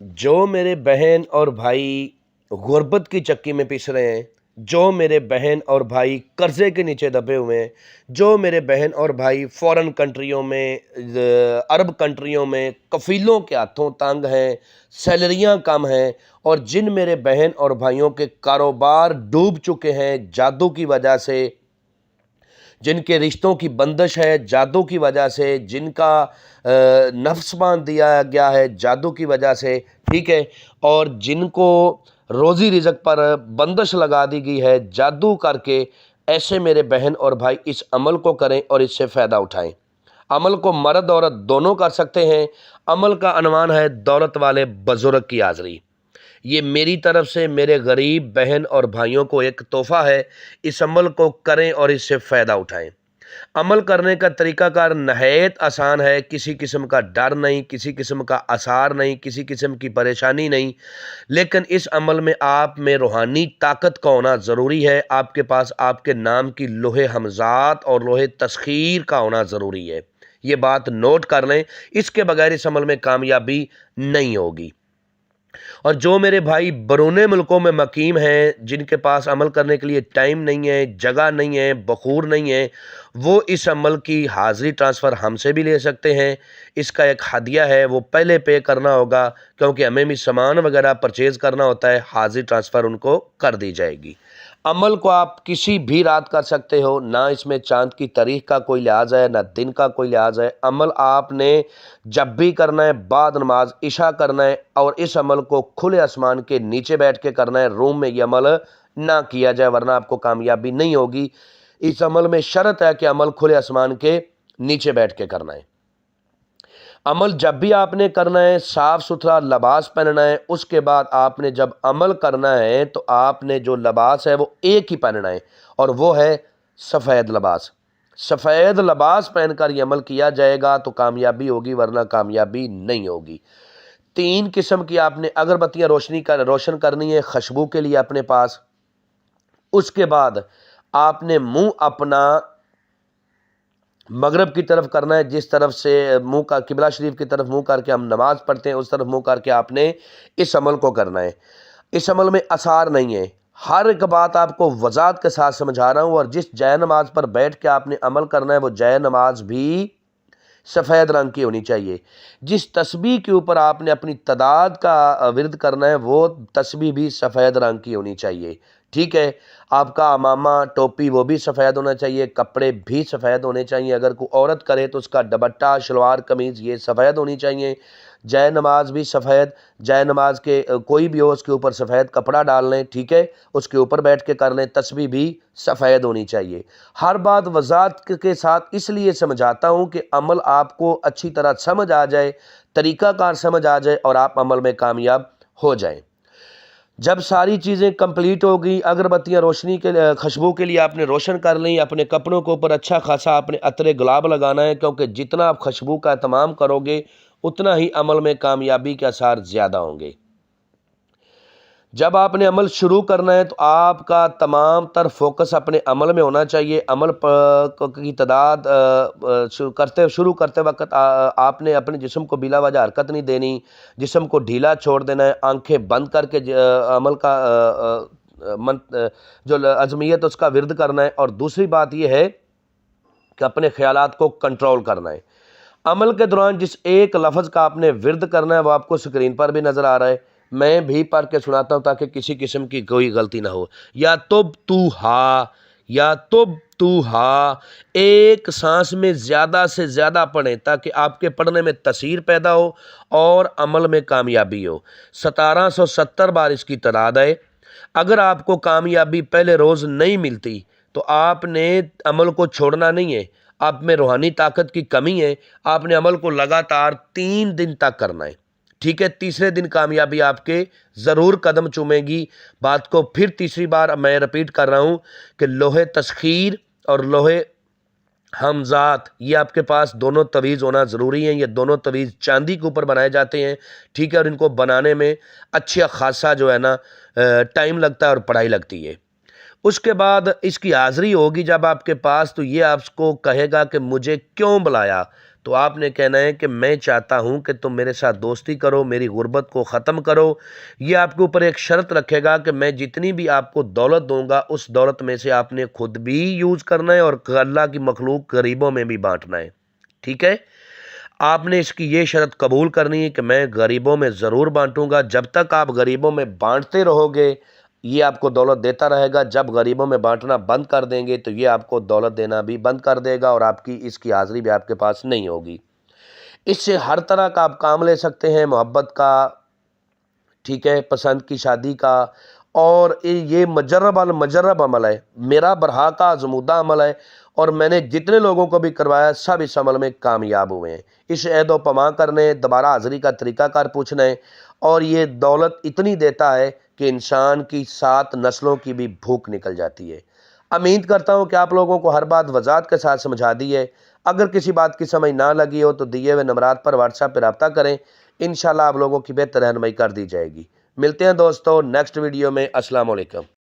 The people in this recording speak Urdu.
جو میرے بہن اور بھائی غربت کی چکی میں پس رہے ہیں، جو میرے بہن اور بھائی قرضے کے نیچے دبے ہوئے ہیں، جو میرے بہن اور بھائی فورن کنٹریوں میں، عرب کنٹریوں میں کفیلوں کے ہاتھوں تنگ ہیں، سیلریاں کم ہیں، اور جن میرے بہن اور بھائیوں کے کاروبار ڈوب چکے ہیں جادو کی وجہ سے، جن کے رشتوں کی بندش ہے جادو کی وجہ سے، جن کا نفس باندھ دیا گیا ہے جادو کی وجہ سے، ٹھیک ہے، اور جن کو روزی رزق پر بندش لگا دی گئی ہے جادو کر کے، ایسے میرے بہن اور بھائی اس عمل کو کریں اور اس سے فائدہ اٹھائیں۔ عمل کو مرد عورت دونوں کر سکتے ہیں۔ عمل کا عنوان ہے دولت والے بزرگ کی حاضری۔ یہ میری طرف سے میرے غریب بہن اور بھائیوں کو ایک تحفہ ہے۔ اس عمل کو کریں اور اس سے فائدہ اٹھائیں۔ عمل کرنے کا طریقہ کار نہایت آسان ہے، کسی قسم کا ڈر نہیں، کسی قسم کا آثار نہیں، کسی قسم کی پریشانی نہیں، لیکن اس عمل میں آپ میں روحانی طاقت کا ہونا ضروری ہے۔ آپ کے پاس آپ کے نام کی لوح حمزات اور لوح تسخیر کا ہونا ضروری ہے۔ یہ بات نوٹ کر لیں، اس کے بغیر اس عمل میں کامیابی نہیں ہوگی۔ اور جو میرے بھائی بیرون ملکوں میں مقیم ہیں، جن کے پاس عمل کرنے کے لیے ٹائم نہیں ہے، جگہ نہیں ہے، بخور نہیں ہے، وہ اس عمل کی حاضری ٹرانسفر ہم سے بھی لے سکتے ہیں۔ اس کا ایک ہدیہ ہے، وہ پہلے پے کرنا ہوگا، کیونکہ ہمیں بھی سامان وغیرہ پرچیز کرنا ہوتا ہے۔ حاضری ٹرانسفر ان کو کر دی جائے گی۔ عمل کو آپ کسی بھی رات کر سکتے ہو، نہ اس میں چاند کی تاریخ کا کوئی لحاظ ہے، نہ دن کا کوئی لحاظ ہے۔ عمل آپ نے جب بھی کرنا ہے، بعد نماز عشاء کرنا ہے، اور اس عمل کو کھلے آسمان کے نیچے بیٹھ کے کرنا ہے۔ روم میں یہ عمل نہ کیا جائے، ورنہ آپ کو کامیابی نہیں ہوگی۔ اس عمل میں شرط ہے کہ عمل کھلے آسمان کے نیچے بیٹھ کے کرنا ہے۔ عمل جب بھی آپ نے کرنا ہے، صاف ستھرا لباس پہننا ہے۔ اس کے بعد آپ نے جب عمل کرنا ہے تو آپ نے جو لباس ہے وہ ایک ہی پہننا ہے، اور وہ ہے سفید لباس۔ سفید لباس پہن کر یہ عمل کیا جائے گا تو کامیابی ہوگی، ورنہ کامیابی نہیں ہوگی۔ 3 قسم کی آپ نے اگربتیاں روشن کرنی ہے خوشبو کے لیے اپنے پاس۔ اس کے بعد آپ نے منہ اپنا مغرب کی طرف کرنا ہے، جس طرف سے منہ کا قبلہ شریف کی طرف منہ کر کے ہم نماز پڑھتے ہیں، اس طرف منہ کر کے آپ نے اس عمل کو کرنا ہے۔ اس عمل میں آثار نہیں ہے، ہر ایک بات آپ کو وضاحت کے ساتھ سمجھا رہا ہوں۔ اور جس جائے نماز پر بیٹھ کے آپ نے عمل کرنا ہے، وہ جائے نماز بھی سفید رنگ کی ہونی چاہیے۔ جس تسبیح کے اوپر آپ نے اپنی تعداد کا ورد کرنا ہے، وہ تسبیح بھی سفید رنگ کی ہونی چاہیے، ٹھیک ہے۔ آپ کا امامہ ٹوپی وہ بھی سفید ہونا چاہیے، کپڑے بھی سفید ہونے چاہیے۔ اگر کوئی عورت کرے تو اس کا دوپٹہ شلوار قمیض یہ سفید ہونی چاہیے۔ جائے نماز بھی سفید، جائے نماز کے کوئی بھی ہو اس کے اوپر سفید کپڑا ڈال لیں، ٹھیک ہے، اس کے اوپر بیٹھ کے کر لیں۔ تسبیح بھی سفید ہونی چاہیے۔ ہر بات وضاحت کے ساتھ اس لیے سمجھاتا ہوں کہ عمل آپ کو اچھی طرح سمجھ آ جائے، طریقہ کار سمجھ آ جائے، اور آپ عمل میں کامیاب ہو جائیں۔ جب ساری چیزیں کمپلیٹ ہو گئی، اگربتیاں روشنی کے خوشبو کے لیے آپ نے روشن کر لیں، اپنے کپڑوں کے اوپر اچھا خاصا آپ نے عطر گلاب لگانا ہے، کیونکہ جتنا آپ خوشبو کا اہتمام کرو گے اتنا ہی عمل میں کامیابی کے آثار زیادہ ہوں گے۔ جب آپ نے عمل شروع کرنا ہے تو آپ کا تمام تر فوکس اپنے عمل میں ہونا چاہیے۔ عمل کی تعداد شروع کرتے وقت آپ نے اپنے جسم کو بلا وجہ حرکت نہیں دینی، جسم کو ڈھیلا چھوڑ دینا ہے، آنکھیں بند کر کے عمل کا جو عزمیت اس کا ورد کرنا ہے۔ اور دوسری بات یہ ہے کہ اپنے خیالات کو کنٹرول کرنا ہے۔ عمل کے دوران جس ایک لفظ کا آپ نے ورد کرنا ہے وہ آپ کو سکرین پر بھی نظر آ رہا ہے، میں بھی پڑھ کے سناتا ہوں تاکہ کسی قسم کی کوئی غلطی نہ ہو۔ یا تب تو ہا، یا تب تو ہا، ایک سانس میں زیادہ سے زیادہ پڑھیں تاکہ آپ کے پڑھنے میں تاثیر پیدا ہو اور عمل میں کامیابی ہو۔ 1770 بار اس کی تعداد ہے۔ اگر آپ کو کامیابی پہلے روز نہیں ملتی تو آپ نے عمل کو چھوڑنا نہیں ہے۔ آپ میں روحانی طاقت کی کمی ہے، آپ نے عمل کو لگاتار 3 دن تک کرنا ہے، ٹھیک ہے۔ تیسرے دن کامیابی آپ کے ضرور قدم چومے گی۔ بات کو پھر تیسری بار میں رپیٹ کر رہا ہوں کہ لوح تسخیر اور لوح حمزات یہ آپ کے پاس دونوں تویز ہونا ضروری ہیں۔ یہ دونوں تویز چاندی کے اوپر بنائے جاتے ہیں، ٹھیک ہے، اور ان کو بنانے میں اچھا خاصا جو ہے نا ٹائم لگتا ہے اور پڑھائی لگتی ہے۔ اس کے بعد اس کی حاضری ہوگی جب آپ کے پاس، تو یہ آپ کو کہے گا کہ مجھے کیوں بلایا، تو آپ نے کہنا ہے کہ میں چاہتا ہوں کہ تم میرے ساتھ دوستی کرو، میری غربت کو ختم کرو۔ یہ آپ کے اوپر ایک شرط رکھے گا کہ میں جتنی بھی آپ کو دولت دوں گا اس دولت میں سے آپ نے خود بھی یوز کرنا ہے اور اللہ کی مخلوق غریبوں میں بھی بانٹنا ہے، ٹھیک ہے؟ آپ نے اس کی یہ شرط قبول کرنی ہے کہ میں غریبوں میں ضرور بانٹوں گا۔ جب تک آپ غریبوں میں بانٹتے رہو گے یہ آپ کو دولت دیتا رہے گا، جب غریبوں میں بانٹنا بند کر دیں گے تو یہ آپ کو دولت دینا بھی بند کر دے گا اور آپ کی اس کی حاضری بھی آپ کے پاس نہیں ہوگی۔ اس سے ہر طرح کا آپ کام لے سکتے ہیں، محبت کا، ٹھیک ہے، پسند کی شادی کا، اور یہ مجرب عمل ہے، میرا برہا کا آزمودہ عمل ہے، اور میں نے جتنے لوگوں کو بھی کروایا سب اس عمل میں کامیاب ہوئے ہیں۔ اس عہد و پیما کرنے، دوبارہ حاضری کا طریقہ کار پوچھنا ہے، اور یہ دولت اتنی دیتا ہے کہ انسان کی 7 نسلوں کی بھی بھوک نکل جاتی ہے۔ امید کرتا ہوں کہ آپ لوگوں کو ہر بات وضاحت کے ساتھ سمجھا دی ہے۔ اگر کسی بات کی سمجھ نہ لگی ہو تو دیے ہوئے نمبرات پر واٹس ایپ پہ رابطہ کریں، انشاءاللہ آپ لوگوں کی بہتر رہنمائی کر دی جائے گی۔ ملتے ہیں دوستو نیکسٹ ویڈیو میں۔ السلام علیکم۔